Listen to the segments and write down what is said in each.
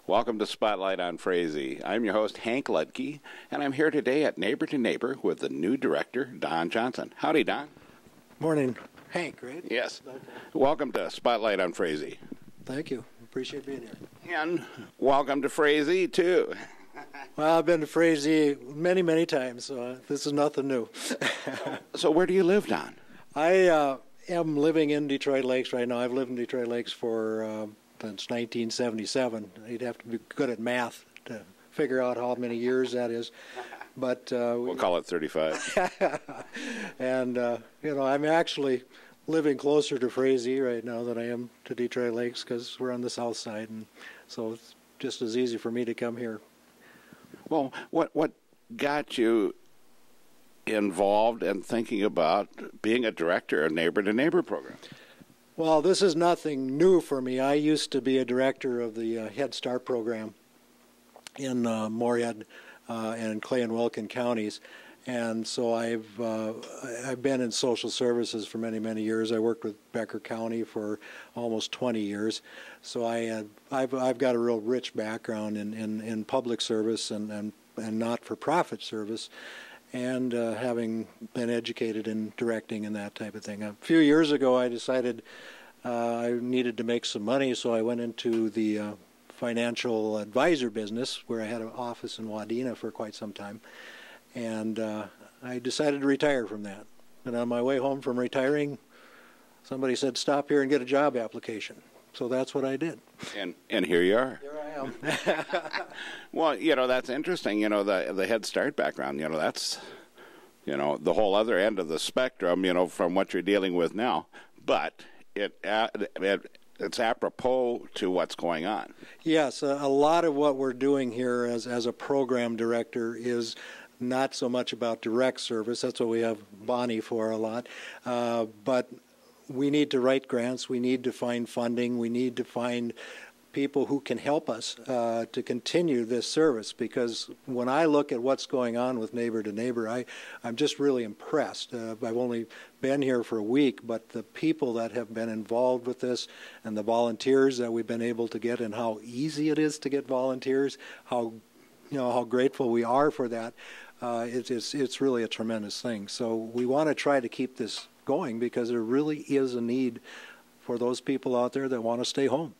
Welcome to Spotlight on Frazee. I'm your host, Hank Ludke, and I'm here today at Neighbor to Neighbor with the new director, Don Johnson. Howdy, Don. Morning, Hank, right? Yes. Okay. Welcome to Spotlight on Frazee. Thank you. Appreciate being here. And welcome to Frazee, too. Well, I've been to Frazee many, many times, so this is nothing new. So where do you live, Don? I am living in Detroit Lakes right now. I've lived in Detroit Lakes for since 1977. You'd have to be good at math to figure out how many years that is. But we'll call it 35. And, I'm actually living closer to Frazee right now than I am to Detroit Lakes because we're on the south side, and so it's just as easy for me to come here. Well, what got you involved in thinking about being a director of Neighbor to Neighbor program? Well, this is nothing new for me. I used to be a director of the Head Start program in Moorhead and Clay and Wilkin counties, and so I've been in social services for many, many years. I worked with Becker County for almost 20 years, so I've got a real rich background in public service and not-for-profit service, and having been educated in directing and that type of thing. A few years ago, I decided I needed to make some money, so I went into the financial advisor business, where I had an office in Wadena for quite some time, and I decided to retire from that. And on my way home from retiring, somebody said, "Stop here and get a job application." So that's what I did. And here you are. Here I am. Well, that's interesting. The Head Start background, that's, the whole other end of the spectrum, from what you're dealing with now. But it's apropos to what's going on. Yes, a lot of what we're doing here as a program director is not so much about direct service. That's what we have Bonnie for a lot. But we need to write grants. We need to find funding. We need to find people who can help us to continue this service, because when I look at what's going on with Neighbor to Neighbor, I'm just really impressed. I've only been here for a week, but the people that have been involved with this and the volunteers that we've been able to get, and how easy it is to get volunteers, how grateful we are for that, it's really a tremendous thing. So we want to try to keep this going, because there really is a need for those people out there that want to stay home.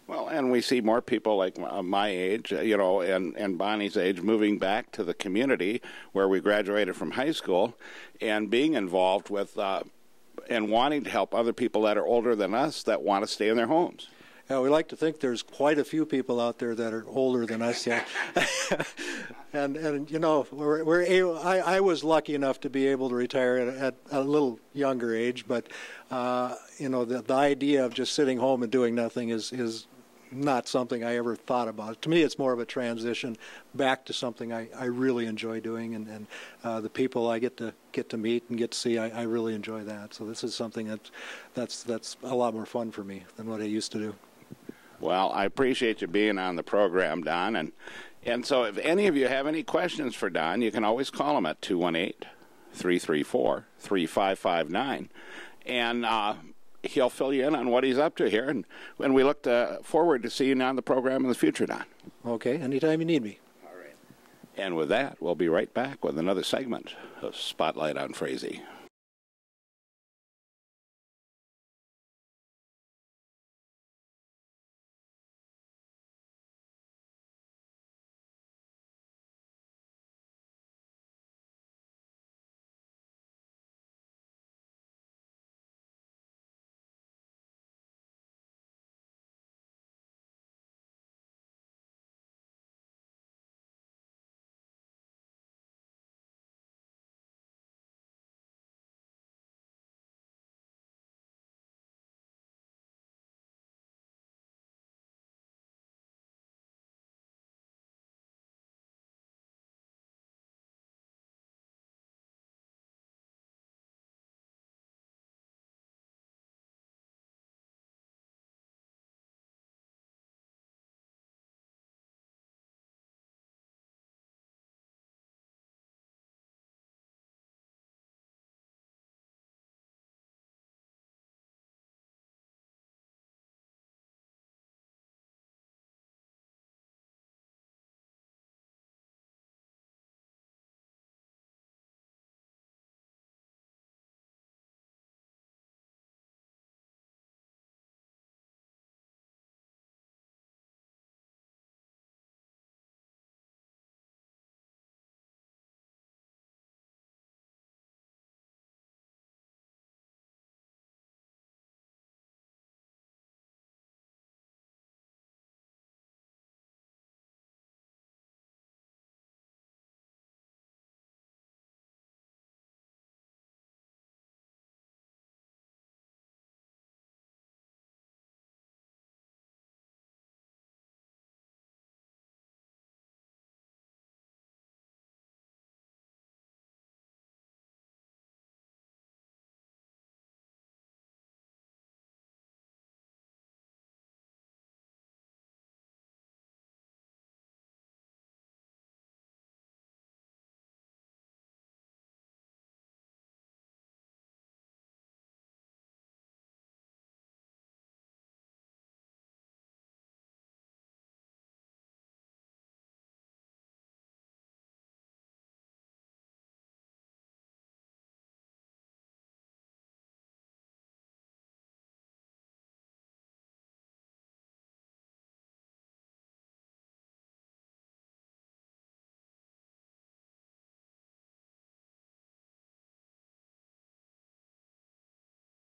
Well, and we see more people like my age, and Bonnie's age, moving back to the community where we graduated from high school, and being involved with and wanting to help other people that are older than us that want to stay in their homes. Yeah, we like to think there's quite a few people out there that are older than us yet. and I was lucky enough to be able to retire at a little younger age, but the idea of just sitting home and doing nothing is not something I ever thought about. To me, it's more of a transition back to something I really enjoy doing, and the people I get to meet and get to see, I really enjoy that. So this is something that's a lot more fun for me than what I used to do. Well, I appreciate you being on the program, Don, and so if any of you have any questions for Don, you can always call him at 218-334-3559, and he'll fill you in on what he's up to here, and we look forward to seeing you on the program in the future, Don. Okay, anytime you need me. All right. And with that, we'll be right back with another segment of Spotlight on Frazee.